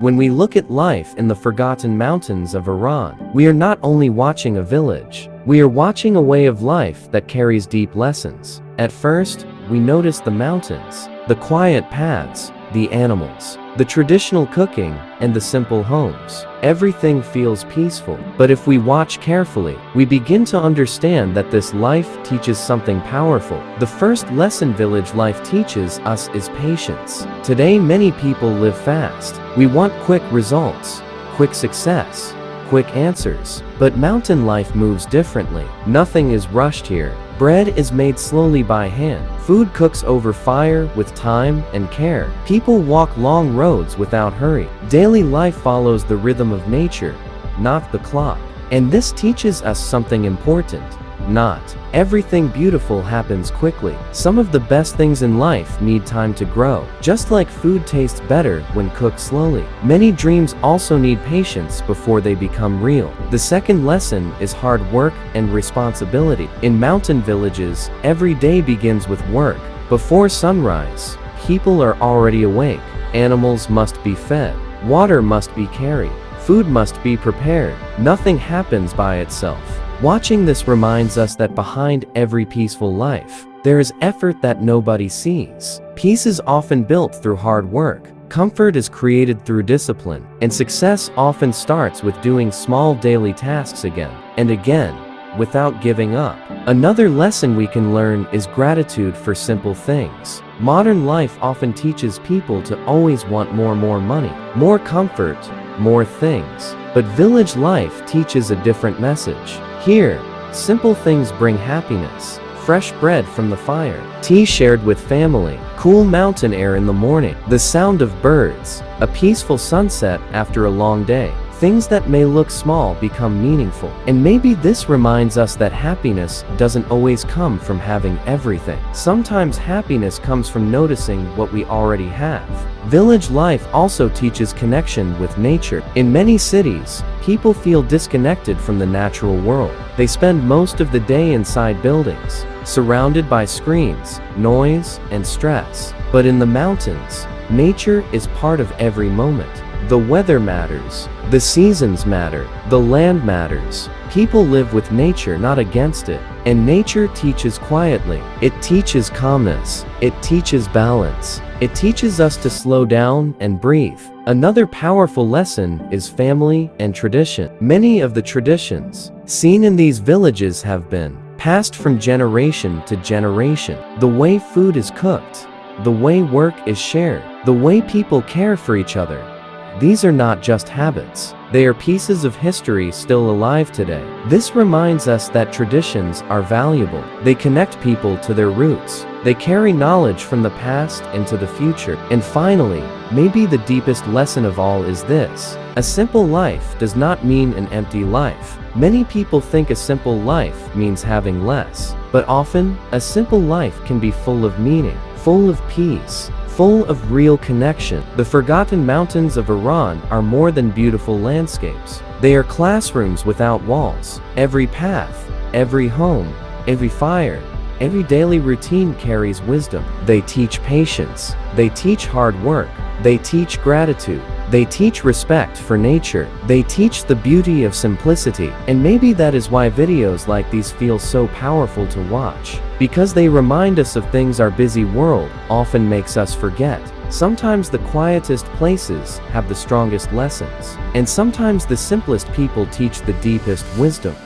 When we look at life in the forgotten mountains of Iran, we are not only watching a village, we are watching a way of life that carries deep lessons. At first, we notice the mountains, the quiet paths, the animals, the traditional cooking, and the simple homes. Everything feels peaceful. But if we watch carefully, we begin to understand that this life teaches something powerful. The first lesson village life teaches us is patience. Today, many people live fast. We want quick results, quick success, quick answers. But mountain life moves differently. Nothing is rushed here. Bread is made slowly by hand. Food cooks over fire with time and care. People walk long roads without hurry. Daily life follows the rhythm of nature, not the clock. And this teaches us something important. Not everything beautiful happens quickly. Some of the best things in life need time to grow. Just like food tastes better when cooked slowly, many dreams also need patience before they become real. The second lesson is hard work and responsibility. In mountain villages, every day begins with work. Before sunrise, people are already awake. Animals must be fed. Water must be carried. Food must be prepared. Nothing happens by itself. Watching this reminds us that behind every peaceful life, there is effort that nobody sees. Peace is often built through hard work. Comfort is created through discipline. And success often starts with doing small daily tasks again and again, without giving up. Another lesson we can learn is gratitude for simple things. Modern life often teaches people to always want more money, more comfort, more things. But village life teaches a different message. Here, simple things bring happiness. Fresh bread from the fire, tea shared with family, cool mountain air in the morning, the sound of birds, a peaceful sunset after a long day. Things that may look small become meaningful. And maybe this reminds us that happiness doesn't always come from having everything. Sometimes happiness comes from noticing what we already have. Village life also teaches connection with nature. In many cities, people feel disconnected from the natural world. They spend most of the day inside buildings, surrounded by screens, noise, and stress. But in the mountains, nature is part of every moment. The weather matters. The seasons matter. The land matters. People live with nature, not against it. And nature teaches quietly. It teaches calmness. It teaches balance. It teaches us to slow down and breathe. Another powerful lesson is family and tradition. Many of the traditions seen in these villages have been passed from generation to generation. The way food is cooked, the way work is shared, the way people care for each other. These are not just habits. They are pieces of history still alive today. This reminds us that traditions are valuable. They connect people to their roots. They carry knowledge from the past into the future. And finally, maybe the deepest lesson of all is this: a simple life does not mean an empty life. Many people think a simple life means having less. But often, a simple life can be full of meaning, full of peace, full of real connection. The forgotten mountains of Iran are more than beautiful landscapes. They are classrooms without walls. Every path, every home, every fire, every daily routine carries wisdom. They teach patience. They teach hard work. They teach gratitude. They teach respect for nature. They teach the beauty of simplicity. And maybe that is why videos like these feel so powerful to watch. Because they remind us of things our busy world often makes us forget. Sometimes the quietest places have the strongest lessons. And sometimes the simplest people teach the deepest wisdom.